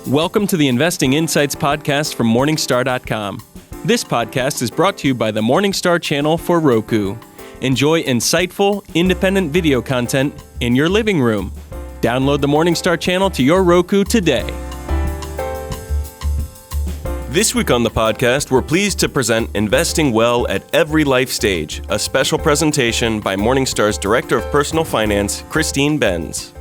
Welcome to the Investing Insights podcast from Morningstar.com. This podcast is brought to you by the Morningstar channel for Roku. Enjoy insightful, independent video content in your living room. Download the Morningstar channel to your Roku today. This week on the podcast, we're pleased to present Investing Well at Every Life Stage, a special presentation by Morningstar's Director of Personal Finance, Christine Benz.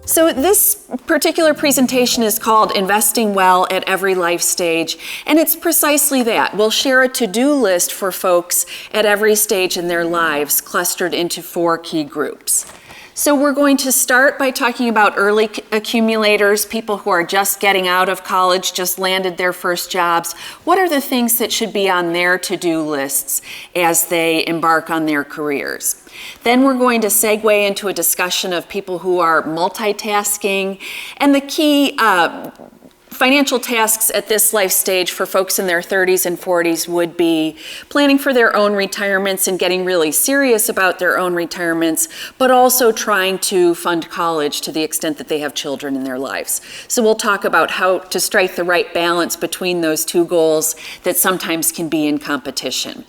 So this particular presentation is called Investing Well at Every Life Stage, and it's precisely that. We'll share a to-do list for folks at every stage in their lives, clustered into 4 key groups. So we're going to start by talking about early accumulators, people who are just getting out of college, just landed their first jobs. What are the things that should be on their to-do lists as they embark on their careers? Then we're going to segue into a discussion of people who are multitasking, and the key financial tasks at this life stage for folks in their 30s and 40s would be planning for their own retirements and getting really serious about their own retirements, but also trying to fund college to the extent that they have children in their lives. So we'll talk about how to strike the right balance between those 2 goals that sometimes can be in competition.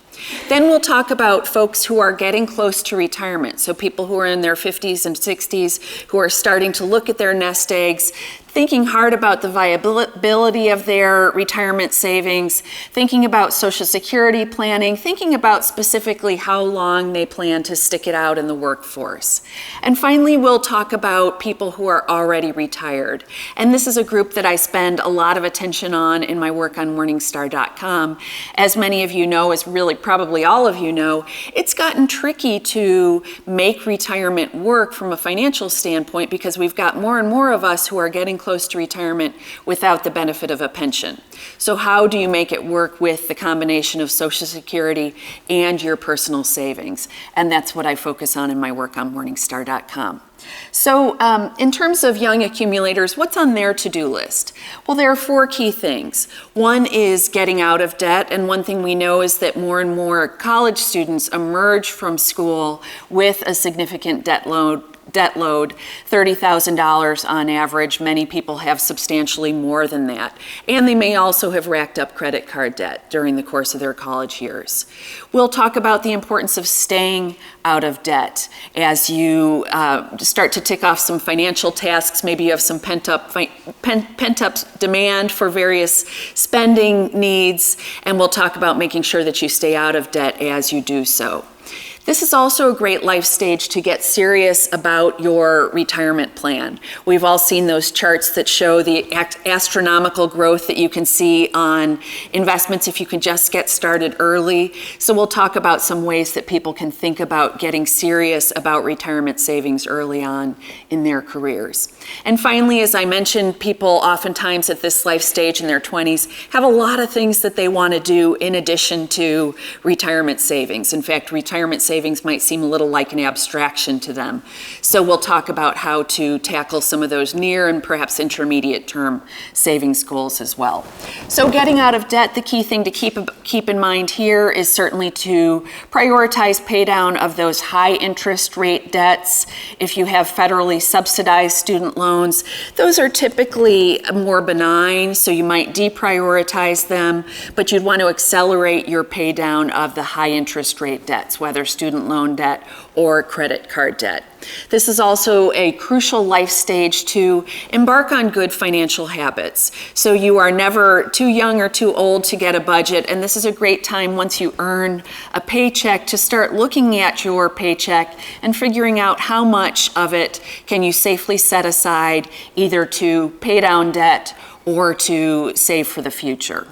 Then we'll talk about folks who are getting close to retirement, so people who are in their 50s and 60s who are starting to look at their nest eggs, thinking hard about the viability of their retirement savings, thinking about Social Security planning, thinking about specifically how long they plan to stick it out in the workforce. And finally, we'll talk about people who are already retired. And this is a group that I spend a lot of attention on in my work on Morningstar.com. As many of you know, as really probably all of you know, it's gotten tricky to make retirement work from a financial standpoint because we've got more and more of us who are getting close to retirement without the benefit of a pension. So how do you make it work with the combination of Social Security and your personal savings? And that's what I focus on in my work on Morningstar.com. So in terms of young accumulators, what's on their to-do list? Well, there are 4 key things. One is getting out of debt, and one thing we know is that more and more college students emerge from school with a significant debt load, $30,000 on average. Many people have substantially more than that. And they may also have racked up credit card debt during the course of their college years. We'll talk about the importance of staying out of debt as you start to tick off some financial tasks. Maybe you have some pent-up demand for various spending needs, and we'll talk about making sure that you stay out of debt as you do so. This is also a great life stage to get serious about your retirement plan. We've all seen those charts that show the astronomical growth that you can see on investments if you can just get started early. So we'll talk about some ways that people can think about getting serious about retirement savings early on in their careers. And finally, as I mentioned, people oftentimes at this life stage in their 20s have a lot of things that they want to do in addition to retirement savings. In fact, retirement savings might seem a little like an abstraction to them. So we'll talk about how to tackle some of those near and perhaps intermediate term savings goals as well. So getting out of debt, the key thing to keep in mind here is certainly to prioritize pay down of those high interest rate debts. If you have federally subsidized student loans, those are typically more benign, so you might deprioritize them, but you'd want to accelerate your pay down of the high interest rate debts, whether student loan debt or credit card debt. This is also a crucial life stage to embark on good financial habits. So you are never too young or too old to get a budget, and this is a great time once you earn a paycheck to start looking at your paycheck and figuring out how much of it can you safely set aside either to pay down debt or to save for the future.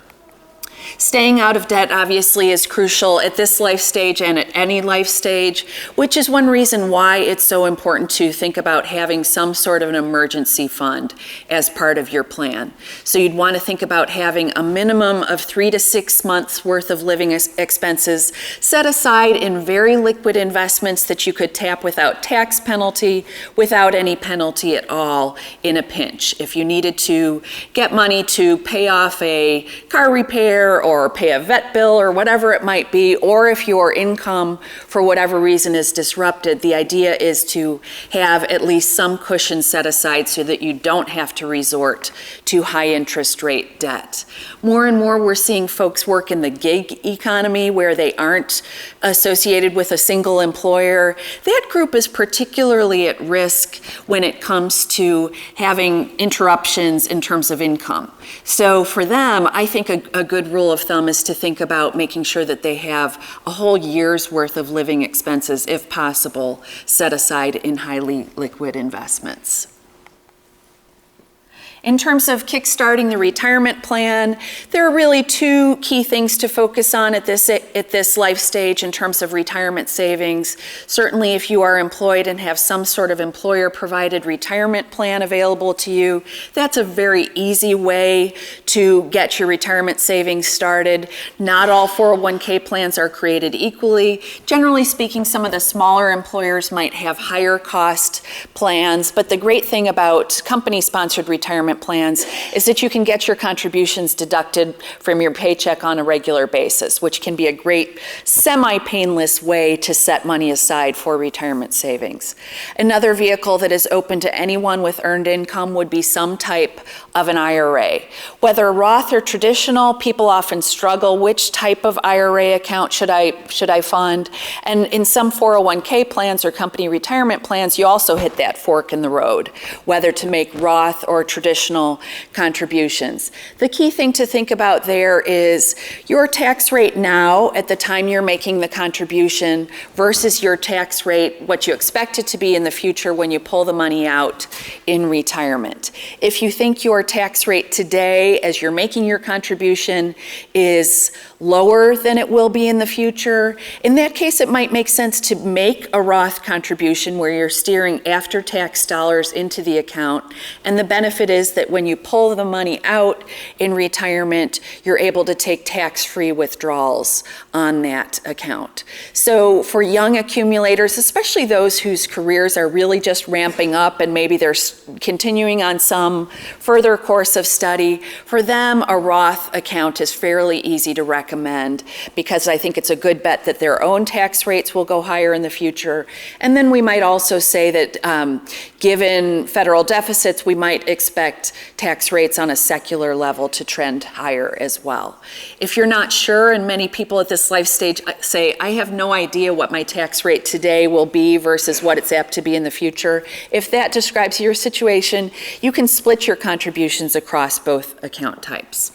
Staying out of debt obviously is crucial at this life stage and at any life stage, which is one reason why it's so important to think about having some sort of an emergency fund as part of your plan. So you'd want to think about having a minimum of 3 to 6 months worth of living expenses set aside in very liquid investments that you could tap without tax penalty, without any penalty at all in a pinch. If you needed to get money to pay off a car repair care or pay a vet bill or whatever it might be, or if your income for whatever reason is disrupted, the idea is to have at least some cushion set aside so that you don't have to resort to high interest rate debt. More and more we're seeing folks work in the gig economy where they aren't associated with a single employer. That group is particularly at risk when it comes to having interruptions in terms of income. So for them, I think a good rule of thumb is to think about making sure that they have a whole year's worth of living expenses, if possible, set aside in highly liquid investments. In terms of kickstarting the retirement plan, there are really two key things to focus on at this life stage in terms of retirement savings. Certainly, if you are employed and have some sort of employer-provided retirement plan available to you, that's a very easy way to get your retirement savings started. Not all 401k plans are created equally. Generally speaking, some of the smaller employers might have higher cost plans, but the great thing about company-sponsored retirement plans is that you can get your contributions deducted from your paycheck on a regular basis, which can be a great semi-painless way to set money aside for retirement savings. Another vehicle that is open to anyone with earned income would be some type of an IRA. Whether Roth or traditional, people often struggle, which type of IRA account should I fund? And in some 401k plans or company retirement plans, you also hit that fork in the road, whether to make Roth or traditional contributions. The key thing to think about there is your tax rate now at the time you're making the contribution versus your tax rate, what you expect it to be in the future when you pull the money out in retirement. If you think your tax rate today as you're making your contribution is lower than it will be in the future, in that case it might make sense to make a Roth contribution where you're steering after-tax dollars into the account, and the benefit is that when you pull the money out in retirement, you're able to take tax-free withdrawals on that account. So for young accumulators, especially those whose careers are really just ramping up and maybe they're continuing on some further course of study, for them a Roth account is fairly easy to recommend because I think it's a good bet that their own tax rates will go higher in the future. And then we might also say that given federal deficits, we might expect tax rates on a secular level to trend higher as well. If you're not sure, and many people at this life stage say, I have no idea what my tax rate today will be versus what it's apt to be in the future, if that describes your situation, you can split your contributions across both account types.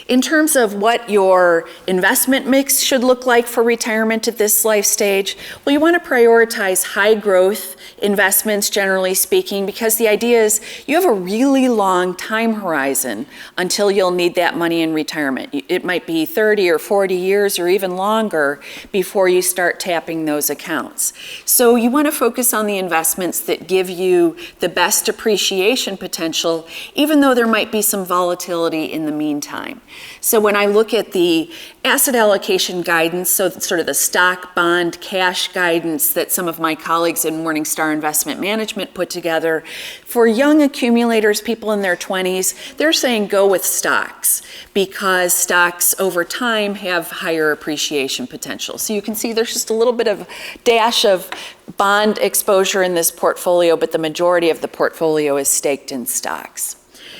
In terms of what your investment mix should look like for retirement at this life stage, well, you want to prioritize high growth investments, generally speaking, because the idea is you have a really long time horizon until you'll need that money in retirement. It might be 30 or 40 years or even longer before you start tapping those accounts. So you want to focus on the investments that give you the best appreciation potential, even though there might be some volatility in the meantime. So when I look at the asset allocation guidance, so sort of the stock, bond, cash guidance that some of my colleagues in Morningstar Investment Management put together, for young accumulators, people in their 20s, they're saying go with stocks because stocks over time have higher appreciation potential. So you can see there's just a little bit of dash of bond exposure in this portfolio, but the majority of the portfolio is staked in stocks.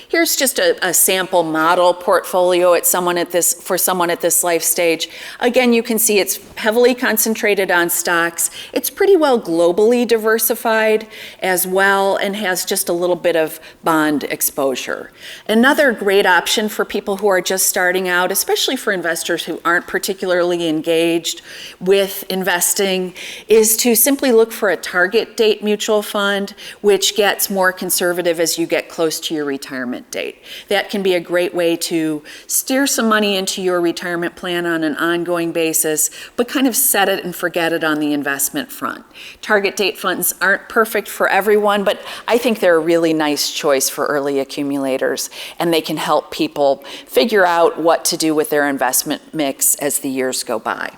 Here's just a sample model portfolio for someone at this life stage. Again, you can see it's heavily concentrated on stocks. It's pretty well globally diversified as well and has just a little bit of bond exposure. Another great option for people who are just starting out, especially for investors who aren't particularly engaged with investing, is to simply look for a target date mutual fund, which gets more conservative as you get close to your retirement date. That can be a great way to steer some money into your retirement plan on an ongoing basis, but kind of set it and forget it on the investment front. Target date funds aren't perfect for everyone, but I think they're a really nice choice for early accumulators, and they can help people figure out what to do with their investment mix as the years go by.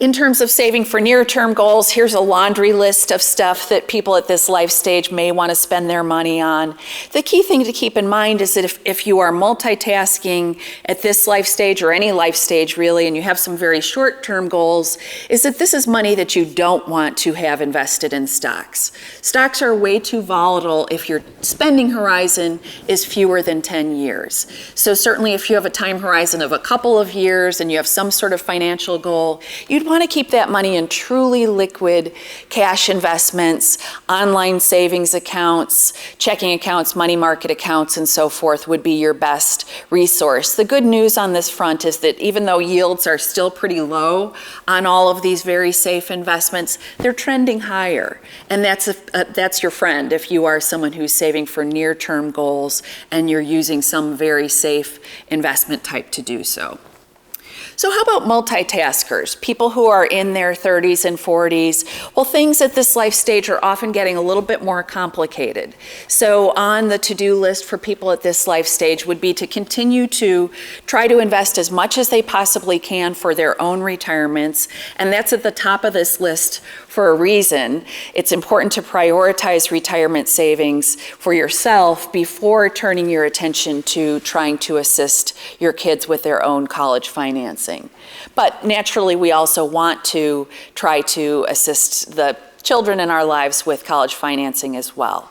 In terms of saving for near-term goals, here's a laundry list of stuff that people at this life stage may want to spend their money on. The key thing to keep in mind is that if you are multitasking at this life stage, or any life stage really, and you have some very short-term goals, is that this is money that you don't want to have invested in stocks. Stocks are way too volatile if your spending horizon is fewer than 10 years. So certainly if you have a time horizon of a couple of years and you have some sort of financial goal, you'd want to keep that money in truly liquid cash investments, online savings accounts, checking accounts, money market accounts, and so forth would be your best resource. The good news on this front is that even though yields are still pretty low on all of these very safe investments, they're trending higher. And that's your friend if you are someone who's saving for near-term goals and you're using some very safe investment type to do so. So how about multitaskers, people who are in their 30s and 40s? Well, things at this life stage are often getting a little bit more complicated. So on the to-do list for people at this life stage would be to continue to try to invest as much as they possibly can for their own retirements, and that's at the top of this list for a reason. It's important to prioritize retirement savings for yourself before turning your attention to trying to assist your kids with their own college financing. But naturally, we also want to try to assist the children in our lives with college financing as well.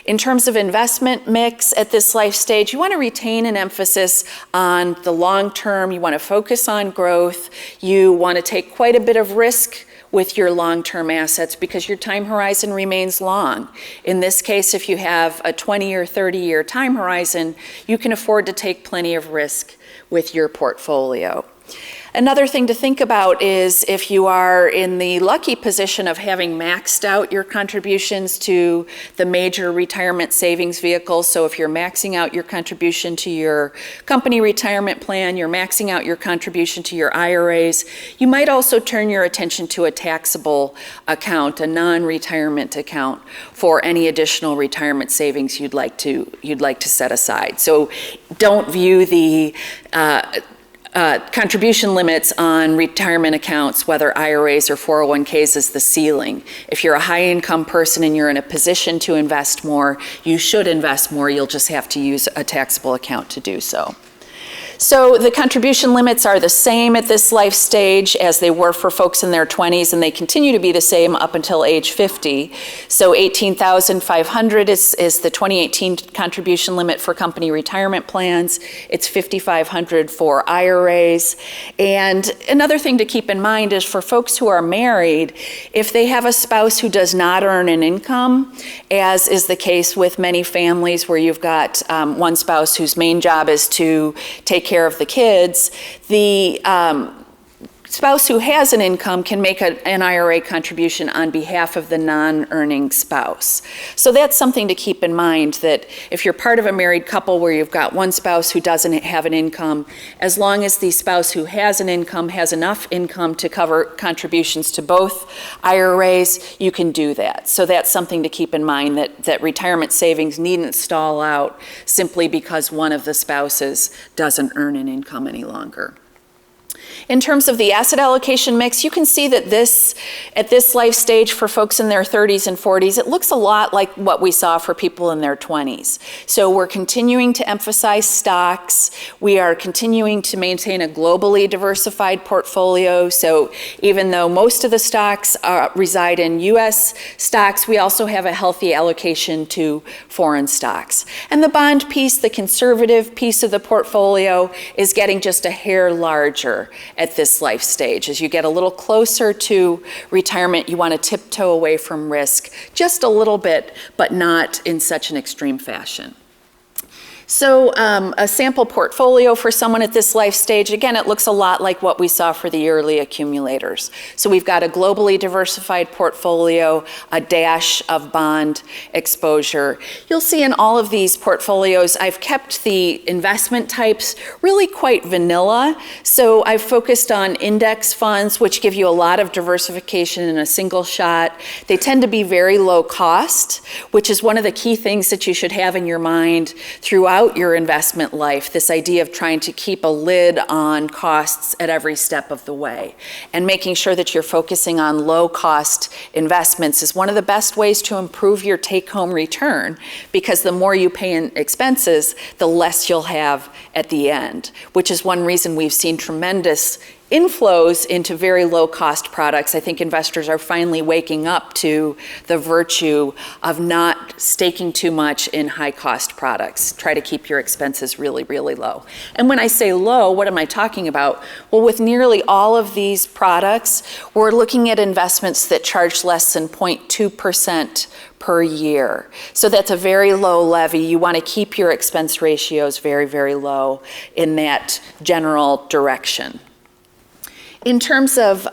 In terms of investment mix at this life stage, you want to retain an emphasis on the long term. You want to focus on growth. You want to take quite a bit of risk with your long-term assets because your time horizon remains long. In this case, if you have a 20 or 30-year time horizon, you can afford to take plenty of risk with your portfolio. Another thing to think about is if you are in the lucky position of having maxed out your contributions to the major retirement savings vehicles. So if you're maxing out your contribution to your company retirement plan, you're maxing out your contribution to your IRAs, you might also turn your attention to a taxable account, a non-retirement account for any additional retirement savings you'd like to set aside. So don't view the contribution limits on retirement accounts, whether IRAs or 401ks, is the ceiling. If you're a high-income person and you're in a position to invest more, you should invest more. You'll just have to use a taxable account to do so. So the contribution limits are the same at this life stage as they were for folks in their 20s, and they continue to be the same up until age 50. So $18,500 is the 2018 contribution limit for company retirement plans. It's $5,500 for IRAs. And another thing to keep in mind is for folks who are married, if they have a spouse who does not earn an income, as is the case with many families where you've got one spouse whose main job is to take care of the kids, the spouse who has an income can make an IRA contribution on behalf of the non-earning spouse. So that's something to keep in mind, that if you're part of a married couple where you've got one spouse who doesn't have an income, as long as the spouse who has an income has enough income to cover contributions to both IRAs, you can do that. So that's something to keep in mind, that retirement savings needn't stall out simply because one of the spouses doesn't earn an income any longer. In terms of the asset allocation mix, you can see that at this life stage for folks in their 30s and 40s, it looks a lot like what we saw for people in their 20s. So we're continuing to emphasize stocks. We are continuing to maintain a globally diversified portfolio. So even though most of the stocks reside in US stocks, we also have a healthy allocation to foreign stocks. And the bond piece, the conservative piece of the portfolio, is getting just a hair larger at this life stage. As you get a little closer to retirement, you want to tiptoe away from risk just a little bit, but not in such an extreme fashion. So a sample portfolio for someone at this life stage, again, it looks a lot like what we saw for the early accumulators. So we've got a globally diversified portfolio, a dash of bond exposure. You'll see in all of these portfolios, I've kept the investment types really quite vanilla. So I've focused on index funds, which give you a lot of diversification in a single shot. They tend to be very low cost, which is one of the key things that you should have in your mind throughout throughout your investment life, this idea of trying to keep a lid on costs at every step of the way and making sure that you're focusing on low-cost investments is one of the best ways to improve your take-home return, because the more you pay in expenses, the less you'll have at the end, which is one reason we've seen tremendous inflows into very low-cost products. I think investors are finally waking up to the virtue of not staking too much in high-cost products. Try to keep your expenses really, really low. And when I say low, what am I talking about? Well, with nearly all of these products, we're looking at investments that charge less than 0.2% per year. So that's a very low levy. You want to keep your expense ratios very, very low in that general direction. In terms of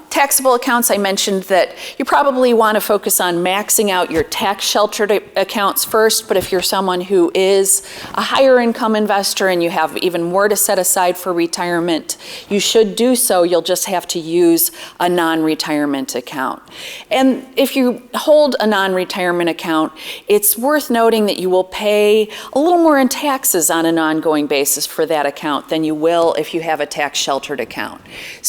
taxable accounts, I mentioned that you probably want to focus on maxing out your tax-sheltered accounts first, but if you're someone who is a higher income investor and you have even more to set aside for retirement, you should do so. You'll just have to use a non-retirement account. And if you hold a non-retirement account, it's worth noting that you will pay a little more in taxes on an ongoing basis for that account than you will if you have a tax-sheltered account.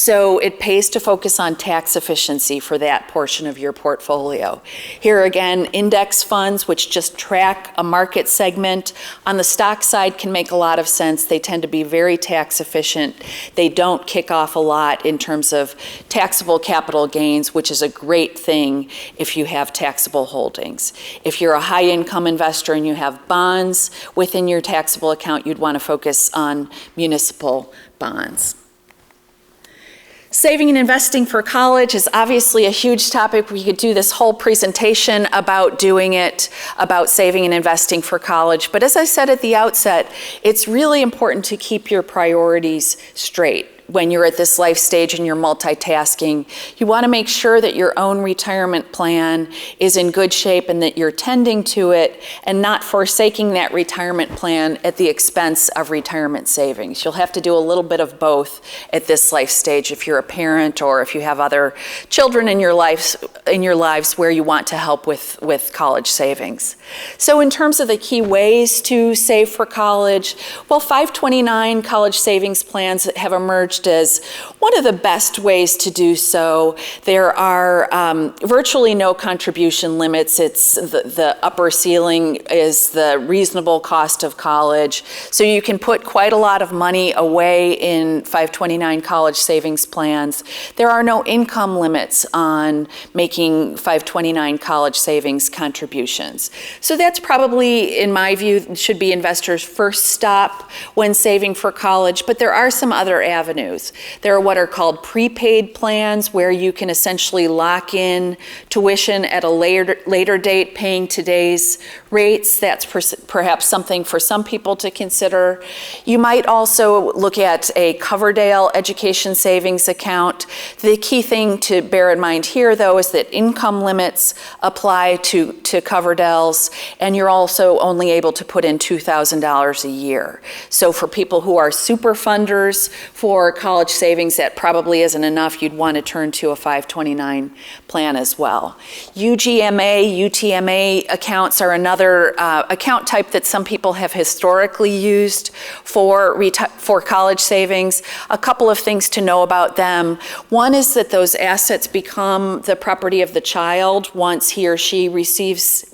So it pays to focus on tax efficiency for that portion of your portfolio. Here again, index funds, which just track a market segment on the stock side, can make a lot of sense. They tend to be very tax efficient. They don't kick off a lot in terms of taxable capital gains, which is a great thing if you have taxable holdings. If you're a high income investor and you have bonds within your taxable account, you'd want to focus on municipal bonds. Saving and investing for college is obviously a huge topic. We could do this whole presentation about doing it, about saving and investing for college. But as I said at the outset, it's really important to keep your priorities straight. When you're at this life stage and you're multitasking, you want to make sure that your own retirement plan is in good shape and that you're tending to it and not forsaking that retirement plan at the expense of retirement savings. You'll have to do a little bit of both at this life stage if you're a parent or if you have other children in your lives where you want to help with college savings. So in terms of the key ways to save for college, well, 529 college savings plans have emerged as one of the best ways to do so. There are virtually no contribution limits. It's the upper ceiling is the reasonable cost of college. So you can put quite a lot of money away in 529 college savings plans. There are no income limits on making 529 college savings contributions. So that's probably, in my view, should be investors' first stop when saving for college, but there are some other avenues. There are what are called prepaid plans, where you can essentially lock in tuition at a later date, paying today's rates. That's perhaps something for some people to consider. You might also look at a Coverdale education savings account. The key thing to bear in mind here, though, is that income limits apply to Coverdales, and you're also only able to put in $2,000 a year. So for people who are super funders for college savings, that probably isn't enough. You'd want to turn to a 529 plan as well. UGMA, UTMA accounts are another account type that some people have historically used for college savings. A couple of things to know about them. One is that those assets become the property of the child once he or she reaches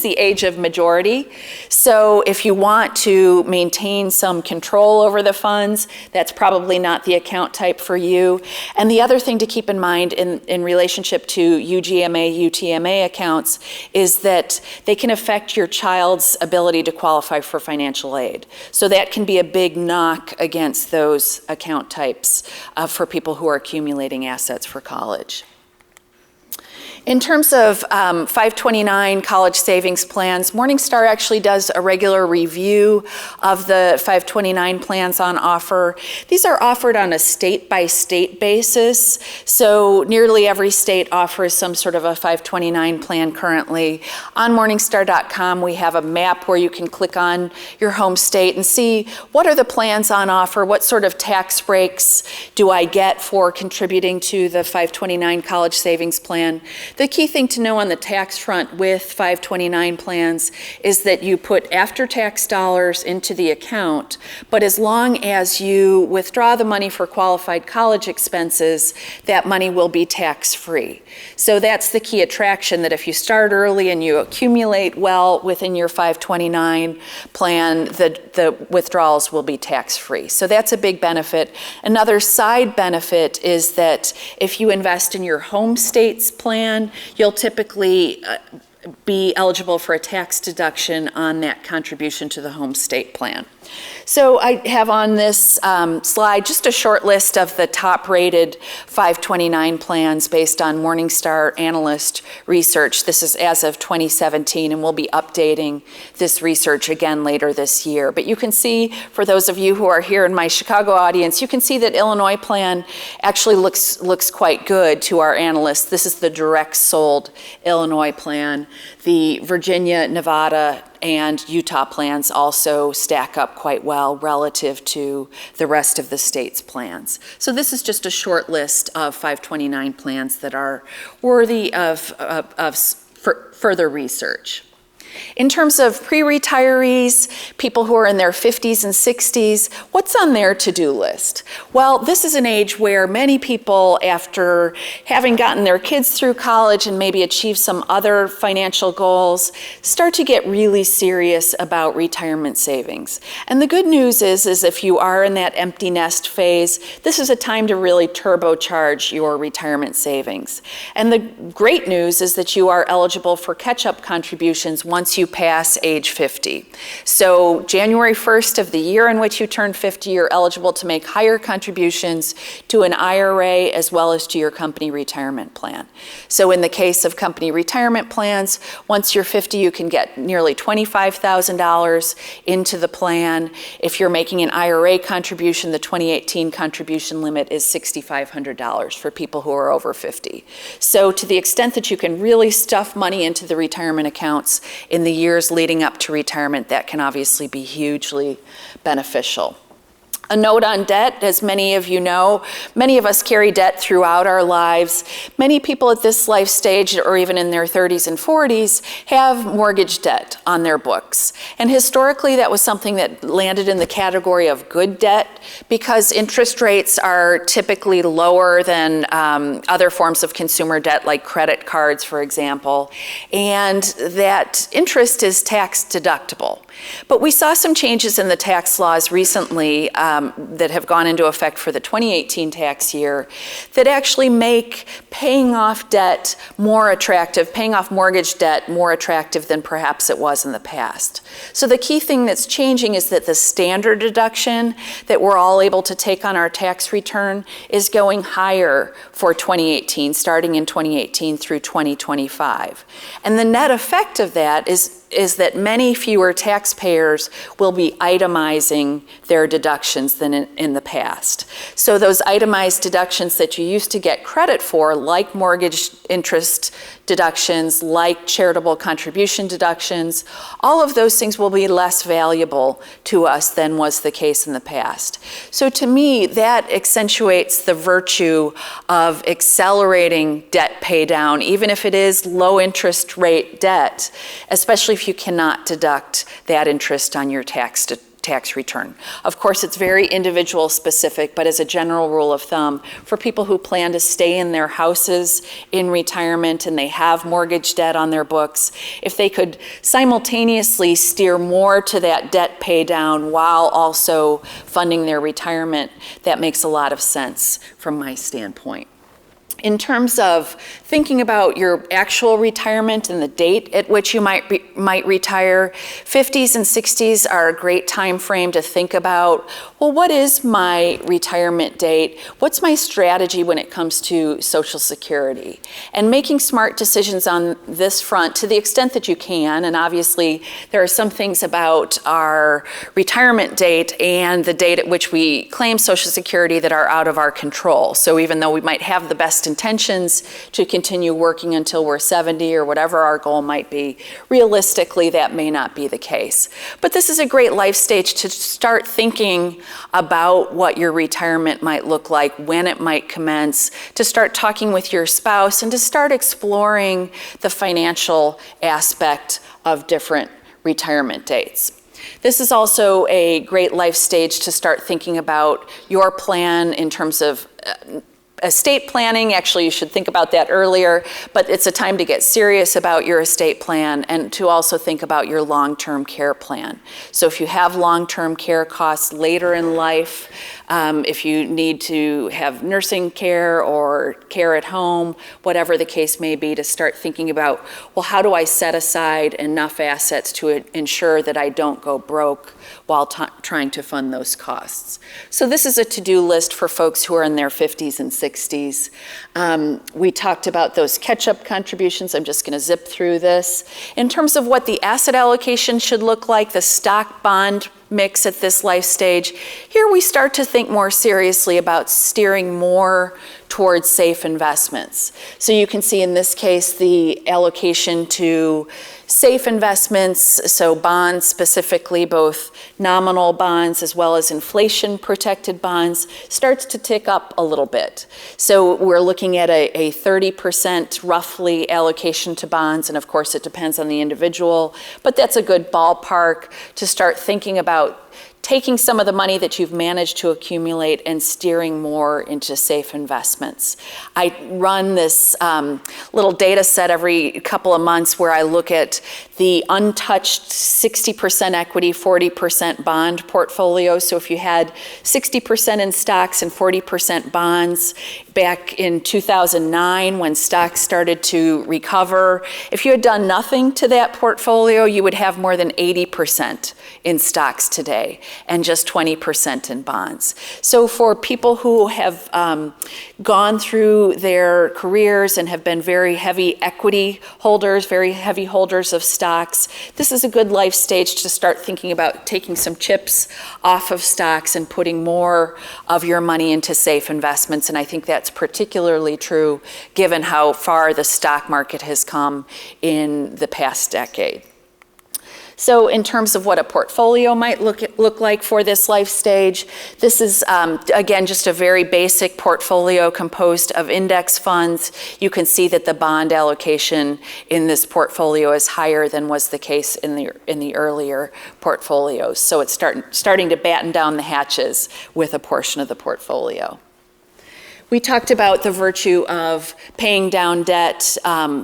the age of majority. So if you want to maintain some control over the funds, that's probably not the account type for you. And the other thing to keep in mind in relationship to UGMA, UTMA accounts is that they can affect your child's ability to qualify for financial aid. So that can be a big knock against those account types for people who are accumulating assets for college. In terms of 529 college savings plans, Morningstar actually does a regular review of the 529 plans on offer. These are offered on a state-by-state basis, so nearly every state offers some sort of a 529 plan currently. On Morningstar.com, we have a map where you can click on your home state and see what are the plans on offer, what sort of tax breaks do I get for contributing to the 529 college savings plan. The key thing to know on the tax front with 529 plans is that you put after-tax dollars into the account, but as long as you withdraw the money for qualified college expenses, that money will be tax-free. So that's the key attraction, that if you start early and you accumulate well within your 529 plan, the withdrawals will be tax-free. So that's a big benefit. Another side benefit is that if you invest in your home state's plan, you'll typically be eligible for a tax deduction on that contribution to the home state plan. So I have on this slide just a short list of the top-rated 529 plans based on Morningstar analyst research. This is as of 2017, and we'll be updating this research again later this year. But you can see, for those of you who are here in my Chicago audience, you can see that Illinois plan actually looks quite good to our analysts. This is the direct sold Illinois plan. The Virginia, Nevada, and Utah plans also stack up quite well relative to the rest of the state's plans. So this is just a short list of 529 plans that are worthy of further research. In terms of pre-retirees, people who are in their 50s and 60s, what's on their to-do list? Well, this is an age where many people, after having gotten their kids through college and maybe achieved some other financial goals, start to get really serious about retirement savings. And the good news is if you are in that empty nest phase, this is a time to really turbocharge your retirement savings. And the great news is that you are eligible for catch-up contributions once you pass age 50. So January 1st of the year in which you turn 50, you're eligible to make higher contributions to an IRA as well as to your company retirement plan. So in the case of company retirement plans, once you're 50, you can get nearly $25,000 into the plan. If you're making an IRA contribution, the 2018 contribution limit is $6,500 for people who are over 50. So to the extent that you can really stuff money into the retirement accounts in the years leading up to retirement, that can obviously be hugely beneficial. A note on debt, as many of you know, many of us carry debt throughout our lives. Many people at this life stage, or even in their 30s and 40s, have mortgage debt on their books. And historically, that was something that landed in the category of good debt because interest rates are typically lower than other forms of consumer debt, like credit cards, for example. And that interest is tax deductible. But we saw some changes in the tax laws recently that have gone into effect for the 2018 tax year that actually make paying off debt more attractive, paying off mortgage debt more attractive than perhaps it was in the past. So the key thing that's changing is that the standard deduction that we're all able to take on our tax return is going higher for 2018, starting in 2018 through 2025. And the net effect of that is that many fewer taxpayers will be itemizing their deductions than in the past. So those itemized deductions that you used to get credit for, like mortgage interest deductions, like charitable contribution deductions, all of those things will be less valuable to us than was the case in the past. So to me, that accentuates the virtue of accelerating debt pay down, even if it is low interest rate debt, especially if you cannot deduct that interest on your tax return. Of course, it's very individual specific, but as a general rule of thumb, for people who plan to stay in their houses in retirement and they have mortgage debt on their books, if they could simultaneously steer more to that debt pay down while also funding their retirement, that makes a lot of sense from my standpoint. In terms of thinking about your actual retirement and the date at which you might retire, 50s and 60s are a great time frame to think about, well, what is my retirement date? What's my strategy when it comes to Social Security? And making smart decisions on this front to the extent that you can, and obviously there are some things about our retirement date and the date at which we claim Social Security that are out of our control. So even though we might have the best best intentions to continue working until we're 70 or whatever our goal might be. Realistically, that may not be the case. But this is a great life stage to start thinking about what your retirement might look like, when it might commence, to start talking with your spouse, and to start exploring the financial aspect of different retirement dates. This is also a great life stage to start thinking about your plan in terms of estate planning. Actually, you should think about that earlier, but it's a time to get serious about your estate plan and to also think about your long-term care plan. So if you have long-term care costs later in life, if you need to have nursing care or care at home, whatever the case may be, to start thinking about, well, how do I set aside enough assets to ensure that I don't go broke while trying to fund those costs. So this is a to-do list for folks who are in their 50s and 60s. We talked about those catch-up contributions. I'm just going to zip through this. In terms of what the asset allocation should look like, the stock bond mix at this life stage, here we start to think more seriously about steering more towards safe investments. So you can see in this case the allocation to safe investments, so bonds specifically, both nominal bonds as well as inflation protected bonds, starts to tick up a little bit. So we're looking at a 30% roughly allocation to bonds, and of course it depends on the individual, but that's a good ballpark to start thinking about taking some of the money that you've managed to accumulate and steering more into safe investments. I run this little data set every couple of months where I look at the untouched 60% equity, 40% bond portfolio. So if you had 60% in stocks and 40% bonds back in 2009 when stocks started to recover, if you had done nothing to that portfolio, you would have more than 80% in stocks today and just 20% in bonds. So for people who have gone through their careers and have been very heavy equity holders, very heavy holders of stocks, this is a good life stage to start thinking about taking some chips off of stocks and putting more of your money into safe investments. And I think that's particularly true given how far the stock market has come in the past decade. So in terms of what a portfolio might look like for this life stage, this is, again, just a very basic portfolio composed of index funds. You can see that the bond allocation in this portfolio is higher than was the case in the earlier portfolios. So it's starting to batten down the hatches with a portion of the portfolio. We talked about the virtue of paying down debt,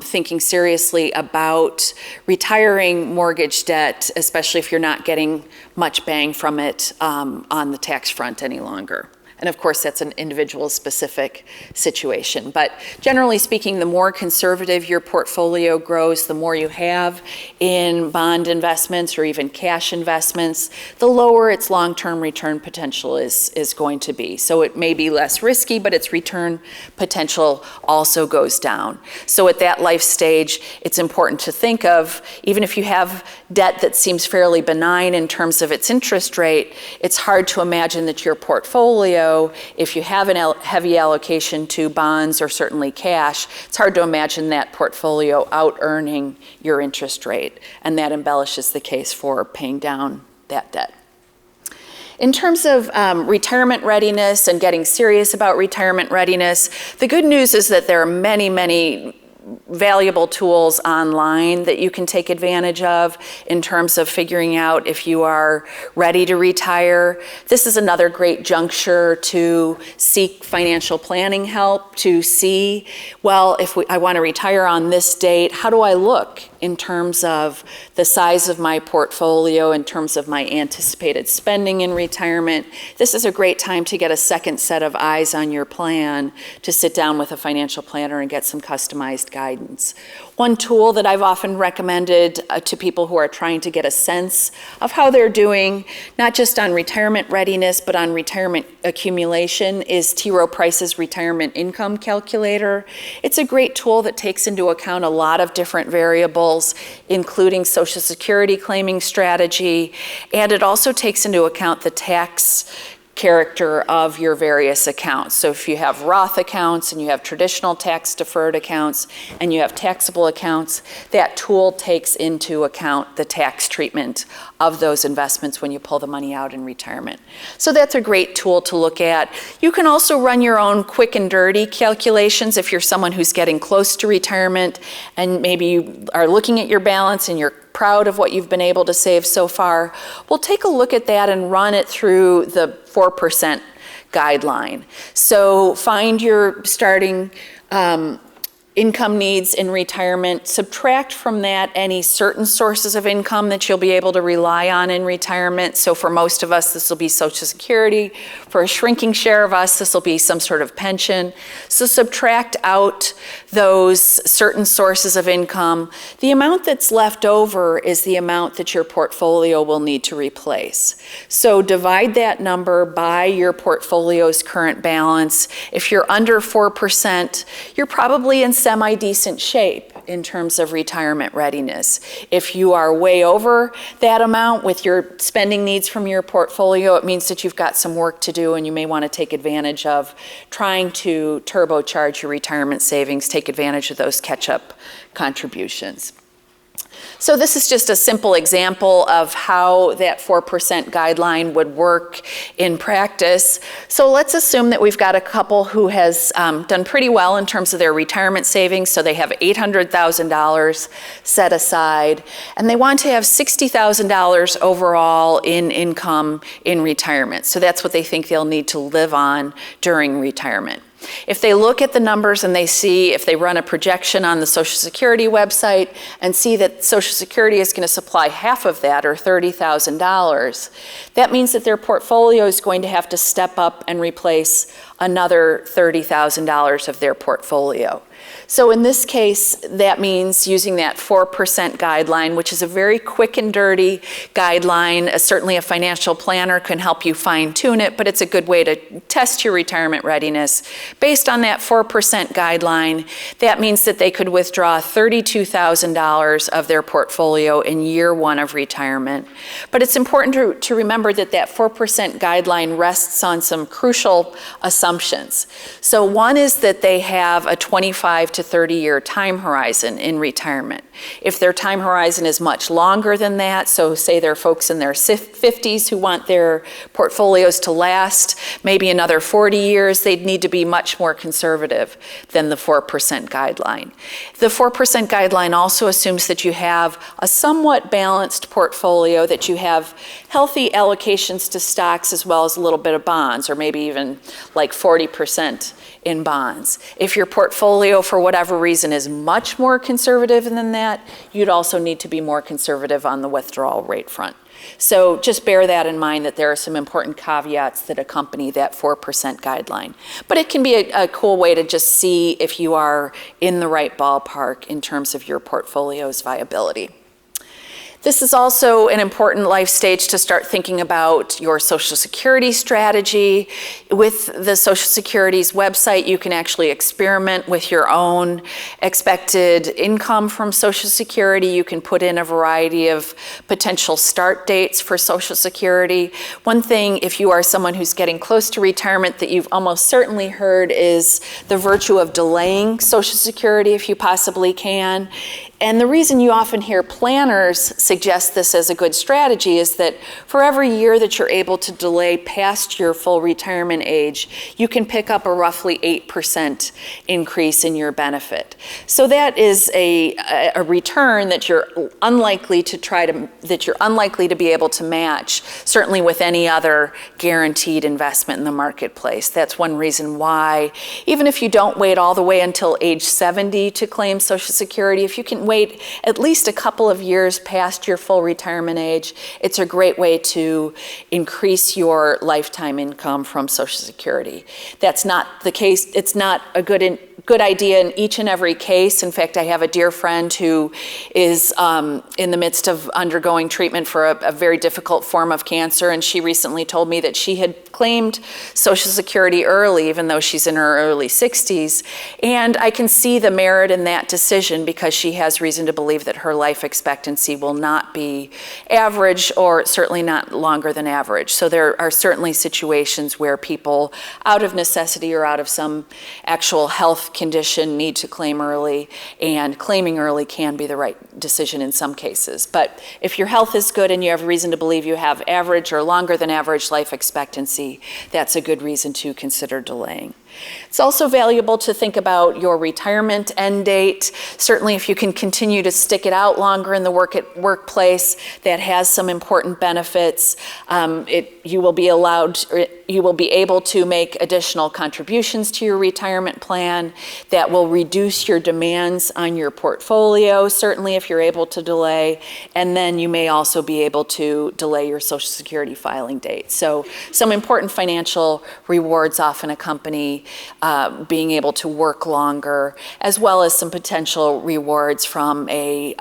thinking seriously about retiring mortgage debt, especially if you're not getting much bang from it on the tax front any longer. And of course, that's an individual specific situation. But generally speaking, the more conservative your portfolio grows, the more you have in bond investments or even cash investments, the lower its long-term return potential is going to be. So it may be less risky, but its return potential also goes down. So at that life stage, it's important to think of, even if you have debt that seems fairly benign in terms of its interest rate, it's hard to imagine that your portfolio, if you have a heavy allocation to bonds or certainly cash, it's hard to imagine that portfolio out-earning your interest rate, and that embellishes the case for paying down that debt. In terms of retirement readiness and getting serious about retirement readiness, the good news is that there are many, many valuable tools online that you can take advantage of in terms of figuring out if you are ready to retire. This is another great juncture to seek financial planning help, to see, well, if I want to retire on this date, how do I look in terms of the size of my portfolio, in terms of my anticipated spending in retirement? This is a great time to get a second set of eyes on your plan, to sit down with a financial planner and get some customized guidance. One tool that I've often recommended to people who are trying to get a sense of how they're doing, not just on retirement readiness, but on retirement accumulation, is T. Rowe Price's Retirement Income Calculator. It's a great tool that takes into account a lot of different variables, including Social Security claiming strategy, and it also takes into account the tax character of your various accounts. So if you have Roth accounts and you have traditional tax deferred accounts and you have taxable accounts, that tool takes into account the tax treatment of those investments when you pull the money out in retirement. So that's a great tool to look at. You can also run your own quick and dirty calculations if you're someone who's getting close to retirement and maybe you are looking at your balance and you're proud of what you've been able to save so far. Well, take a look at that and run it through the 4% guideline. So find your starting income needs in retirement, subtract from that any certain sources of income that you'll be able to rely on in retirement. So for most of us, this will be Social Security. For a shrinking share of us, this will be some sort of pension. So subtract out those certain sources of income. The amount that's left over is the amount that your portfolio will need to replace. So divide that number by your portfolio's current balance. If you're under 4%, you're probably in semi-decent shape in terms of retirement readiness. If you are way over that amount with your spending needs from your portfolio, it means that you've got some work to do and you may want to take advantage of trying to turbocharge your retirement savings, take advantage of those catch-up contributions. So this is just a simple example of how that 4% guideline would work in practice. So let's assume that we've got a couple who has done pretty well in terms of their retirement savings. So they have $800,000 set aside, and they want to have $60,000 overall in income in retirement. So that's what they think they'll need to live on during retirement. If they look at the numbers and they see, if they run a projection on the Social Security website and see that Social Security is going to supply half of that, or $30,000, that means that their portfolio is going to have to step up and replace another $30,000 of their portfolio. So in this case, that means using that 4% guideline, which is a very quick and dirty guideline. Certainly a financial planner can help you fine-tune it, but it's a good way to test your retirement readiness. Based on that 4% guideline, that means that they could withdraw $32,000 of their portfolio in year one of retirement. But it's important to remember that that 4% guideline rests on some crucial assumptions. So one is that they have a 25 to 30-year time horizon in retirement. If their time horizon is much longer than that, so say they're folks in their 50s who want their portfolios to last maybe another 40 years, they'd need to be much more conservative than the 4% guideline. The 4% guideline also assumes that you have a somewhat balanced portfolio, that you have healthy allocations to stocks as well as a little bit of bonds, or maybe even like 40% in bonds. If your portfolio, for whatever reason, is much more conservative than that, you'd also need to be more conservative on the withdrawal rate front. So just bear that in mind, that there are some important caveats that accompany that 4% guideline. But it can be a cool way to just see if you are in the right ballpark in terms of your portfolio's viability. This is also an important life stage to start thinking about your Social Security strategy. With the Social Security's website, you can actually experiment with your own expected income from Social Security. You can put in a variety of potential start dates for Social Security. One thing, if you are someone who's getting close to retirement, that you've almost certainly heard is the virtue of delaying Social Security if you possibly can. And the reason you often hear planners suggest this as a good strategy is that for every year that you're able to delay past your full retirement age, you can pick up a roughly 8% increase in your benefit. So that is a return that you're unlikely to be able to match, certainly with any other guaranteed investment in the marketplace. That's one reason why, even if you don't wait all the way until age 70 to claim Social Security, if you can wait at least a couple of years past your full retirement age, it's a great way to increase your lifetime income from Social Security. That's not the case. It's not a good idea in each and every case. In fact, I have a dear friend who is in the midst of undergoing treatment for a very difficult form of cancer, and she recently told me that she had claimed Social Security early, even though she's in her early 60s. And I can see the merit in that decision because she has reason to believe that her life expectancy will not be average, or certainly not longer than average. So there are certainly situations where people, out of necessity or out of some actual health condition, need to claim early, and claiming early can be the right decision in some cases. But if your health is good and you have reason to believe you have average or longer than average life expectancy, that's a good reason to consider delaying. It's also valuable to think about your retirement end date. Certainly if you can continue to stick it out longer in the workplace, that has some important benefits. You will be able to make additional contributions to your retirement plan that will reduce your demands on your portfolio, certainly if you're able to delay. And then you may also be able to delay your Social Security filing date. So some important financial rewards often accompany being able to work longer, as well as some potential rewards from a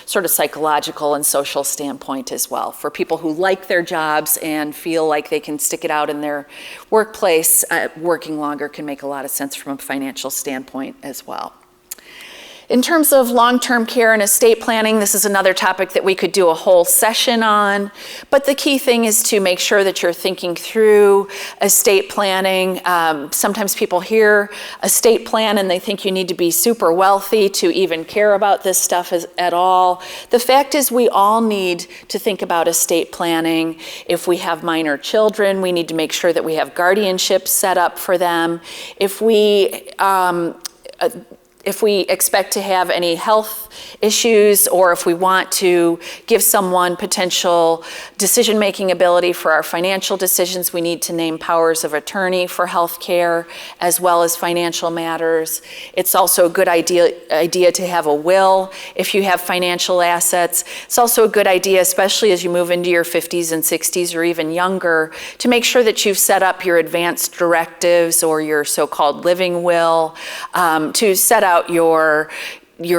sort of psychological and social standpoint as well. For people who like their jobs and feel like they can stick it out in their workplace, working longer can make a lot of sense from a financial standpoint as well. In terms of long-term care and estate planning, this is another topic that we could do a whole session on, but the key thing is to make sure that you're thinking through estate planning. Sometimes people hear estate plan and they think you need to be super wealthy to even care about this stuff at all. The fact is we all need to think about estate planning. If we have minor children, we need to make sure that we have guardianship set up for them. If we expect to have any health issues, or if we want to give someone potential decision-making ability for our financial decisions, we need to name powers of attorney for health care as well as financial matters. It's also a good idea to have a will if you have financial assets. It's also a good idea, especially as you move into your 50s and 60s or even younger, to make sure that you've set up your advanced directives or your so-called living will, to set out your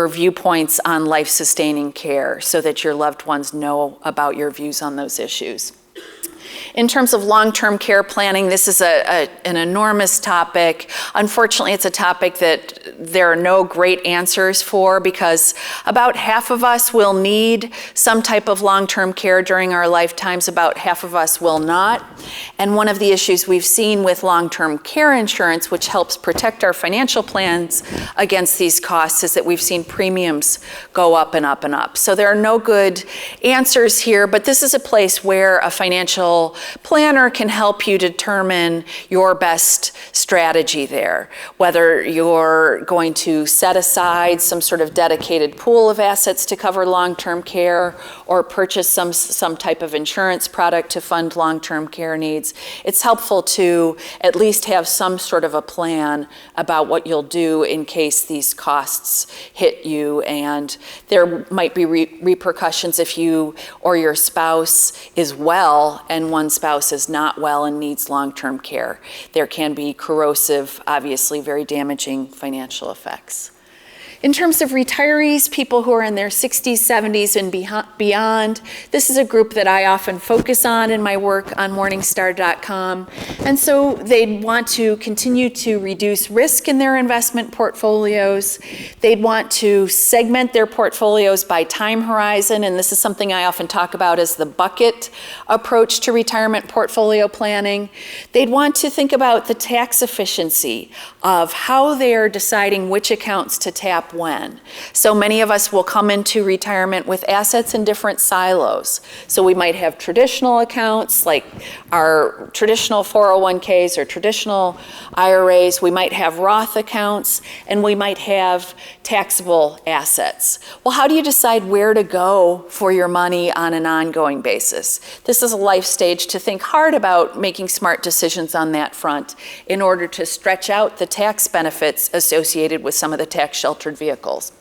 viewpoints on life-sustaining care so that your loved ones know about your views on those issues. In terms of long-term care planning, this is an enormous topic. Unfortunately, it's a topic that there are no great answers for, because about half of us will need some type of long-term care during our lifetimes, about half of us will not. And one of the issues we've seen with long-term care insurance, which helps protect our financial plans against these costs, is that we've seen premiums go up and up and up. So there are no good answers here, but this is a place where a financial planner can help you determine your best strategy there, whether you're going to set aside some sort of dedicated pool of assets to cover long-term care, or purchase some type of insurance product to fund long-term care needs. It's helpful to at least have some sort of a plan about what you'll do in case these costs hit you, and there might be repercussions if you or your spouse is well and one spouse is not well and needs long-term care. There can be corrosive, obviously very damaging financial effects. In terms of retirees, people who are in their 60s, 70s, and beyond, this is a group that I often focus on in my work on Morningstar.com. And so they'd want to continue to reduce risk in their investment portfolios. They'd want to segment their portfolios by time horizon, and this is something I often talk about as the bucket approach to retirement portfolio planning. They'd want to think about the tax efficiency of how they're deciding which accounts to tap when. So many of us will come into retirement with assets in different silos. So we might have traditional accounts like our traditional 401ks or traditional IRAs. We might have Roth accounts, and we might have taxable assets. Well, how do you decide where to go for your money on an ongoing basis? This is a life stage to think hard about making smart decisions on that front in order to stretch out the tax benefits associated with some of the tax-sheltered vehicles.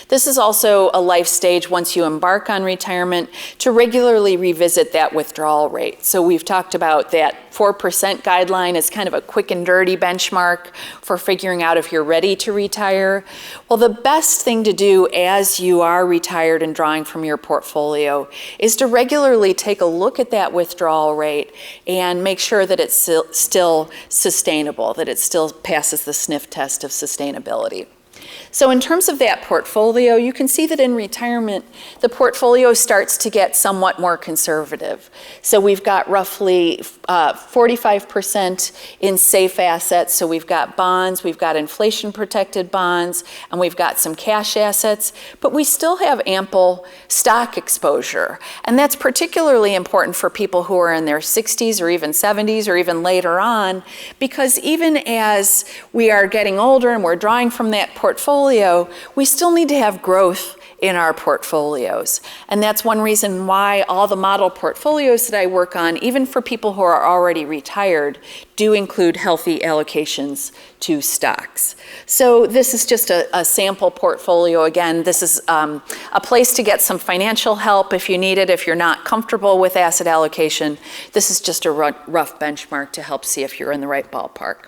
This is also a life stage, once you embark on retirement, to regularly revisit that withdrawal rate. So we've talked about that 4% guideline as kind of a quick and dirty benchmark for figuring out if you're ready to retire. Well, the best thing to do as you are retired and drawing from your portfolio is to regularly take a look at that withdrawal rate and make sure that it's still sustainable, that it still passes the sniff test of sustainability. So in terms of that portfolio, you can see that in retirement, the portfolio starts to get somewhat more conservative. So we've got roughly 45% in safe assets. So we've got bonds, we've got inflation-protected bonds, and we've got some cash assets, but we still have ample stock exposure. And that's particularly important for people who are in their 60s or even 70s or even later on, because even as we are getting older and we're drawing from that portfolio, we still need to have growth in our portfolios. And that's one reason why all the model portfolios that I work on, even for people who are already retired, do include healthy allocations to stocks. So this is just a sample portfolio. Again, this is a place to get some financial help if you need it, if you're not comfortable with asset allocation. This is just a rough benchmark to help see if you're in the right ballpark.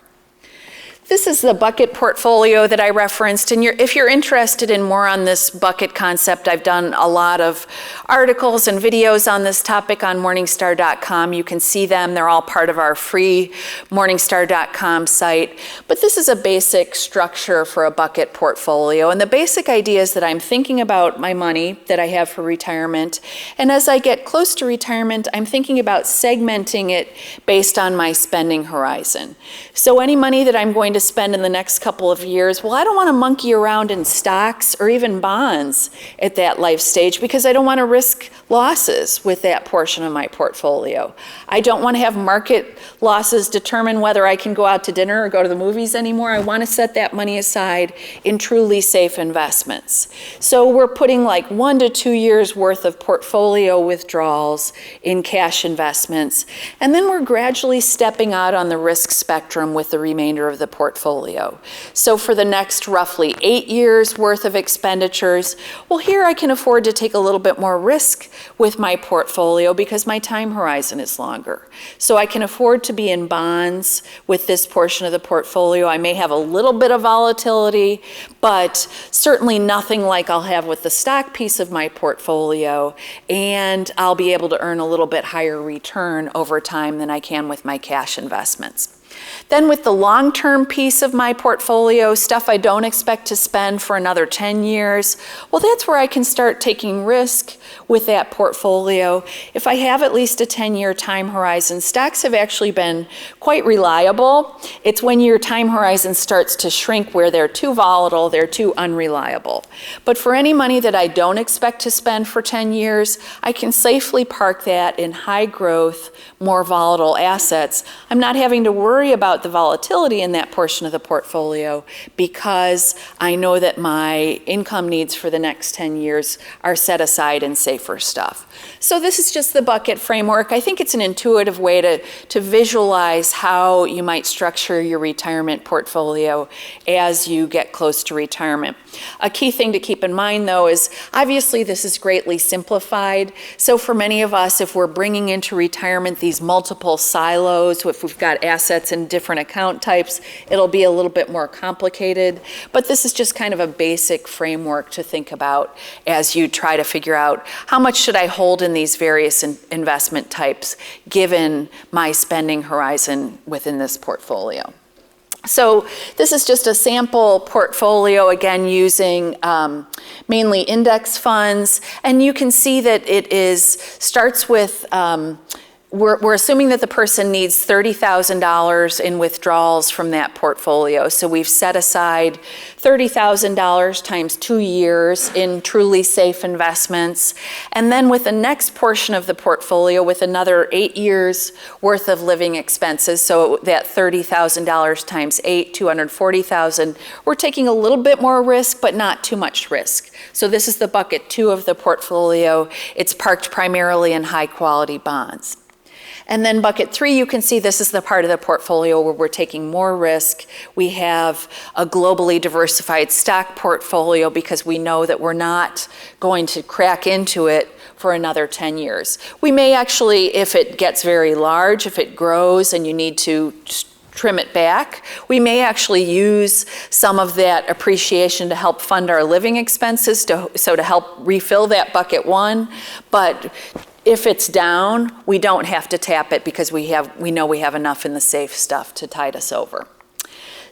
This is the bucket portfolio that I referenced, and if you're interested in more on this bucket concept, I've done a lot of articles and videos on this topic on Morningstar.com. You can see them. They're all part of our free Morningstar.com site. But this is a basic structure for a bucket portfolio, and the basic idea is that I'm thinking about my money that I have for retirement, and as I get close to retirement, I'm thinking about segmenting it based on my spending horizon. So any money that I'm going to spend in the next couple of years, well, I don't want to monkey around in stocks or even bonds at that life stage because I don't want to risk losses with that portion of my portfolio. I don't want to have market losses determine whether I can go out to dinner or go to the movies anymore. I want to set that money aside in truly safe investments. So we're putting like 1 to 2 years worth of portfolio withdrawals in cash investments, and then we're gradually stepping out on the risk spectrum with the remainder of the portfolio. So for the next roughly 8 years worth of expenditures, well, here I can afford to take a little bit more risk with my portfolio because my time horizon is longer. So I can afford to be in bonds with this portion of the portfolio. I may have a little bit of volatility, but certainly nothing like I'll have with the stock piece of my portfolio, and I'll be able to earn a little bit higher return over time than I can with my cash investments. Then with the long-term piece of my portfolio, stuff I don't expect to spend for another 10 years, well, that's where I can start taking risk with that portfolio. If I have at least a 10-year time horizon, stocks have actually been quite reliable. It's when your time horizon starts to shrink where they're too volatile, they're too unreliable. But for any money that I don't expect to spend for 10 years, I can safely park that in high growth, more volatile assets. I'm not having to worry about the volatility in that portion of the portfolio because I know that my income needs for the next 10 years are set aside in safer stuff. So this is just the bucket framework. I think it's an intuitive way to visualize how you might structure your retirement portfolio as you get close to retirement. A key thing to keep in mind, though, is obviously this is greatly simplified. So for many of us, if we're bringing into retirement these multiple silos, if we've got assets in different account types, it'll be a little bit more complicated. But this is just kind of a basic framework to think about as you try to figure out how much should I hold in these various investment types given my spending horizon within this portfolio. So this is just a sample portfolio, again, using mainly index funds. And you can see that it starts with, we're assuming that the person needs $30,000 in withdrawals from that portfolio. So we've set aside $30,000 times 2 years in truly safe investments. And then with the next portion of the portfolio, with another 8 years worth of living expenses, so that $30,000 times 8, $240,000, we're taking a little bit more risk, but not too much risk. So this is the bucket 2 of the portfolio. It's parked primarily in high quality bonds. And then bucket 3, you can see this is the part of the portfolio where we're taking more risk. We have a globally diversified stock portfolio because we know that we're not going to crack into it for another 10 years. We may actually, if it gets very large, if it grows and you need to trim it back, we may actually use some of that appreciation to help fund our living expenses, to help refill that bucket 1. But if it's down, we don't have to tap it because we know we have enough in the safe stuff to tide us over.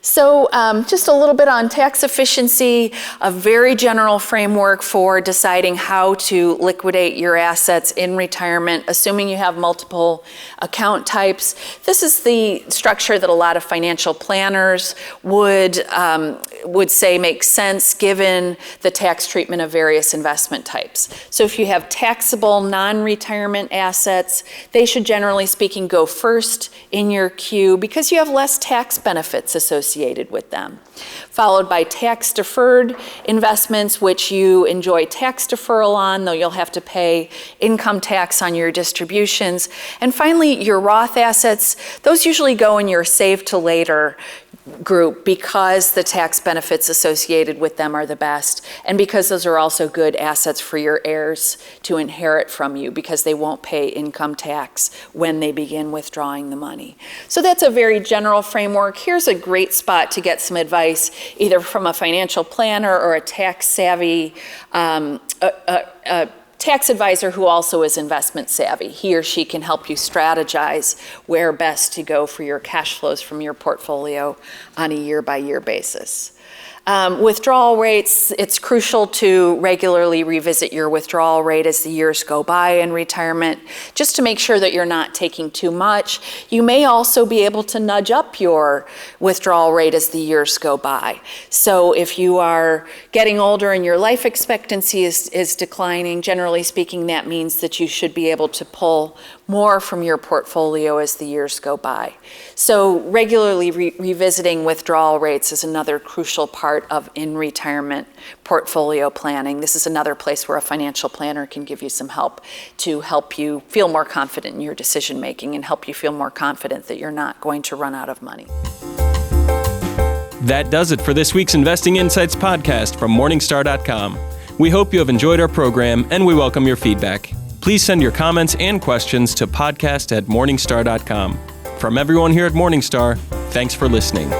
So just a little bit on tax efficiency, a very general framework for deciding how to liquidate your assets in retirement, assuming you have multiple account types. This is the structure that a lot of financial planners would say makes sense given the tax treatment of various investment types. So if you have taxable non-retirement assets, they should generally speaking go first in your queue because you have less tax benefits associated with them. Followed by tax deferred investments, which you enjoy tax deferral on, though you'll have to pay income tax on your distributions. And finally, your Roth assets, those usually go in your save to later group because the tax benefits associated with them are the best, and because those are also good assets for your heirs to inherit from you because they won't pay income tax when they begin withdrawing the money. So that's a very general framework. Here's a great spot to get some advice either from a financial planner or a tax savvy tax advisor who also is investment savvy. He or she can help you strategize where best to go for your cash flows from your portfolio on a year-by-year basis. Withdrawal rates, it's crucial to regularly revisit your withdrawal rate as the years go by in retirement, just to make sure that you're not taking too much. You may also be able to nudge up your withdrawal rate as the years go by. So if you are getting older and your life expectancy is declining, generally speaking, that means that you should be able to pull more from your portfolio as the years go by. So regularly revisiting withdrawal rates is another crucial part of in-retirement portfolio planning. This is another place where a financial planner can give you some help to help you feel more confident in your decision making and help you feel more confident that you're not going to run out of money. That does it for this week's Investing Insights podcast from Morningstar.com. We hope you have enjoyed our program and we welcome your feedback. Please send your comments and questions to podcast@morningstar.com. From everyone here at Morningstar, thanks for listening.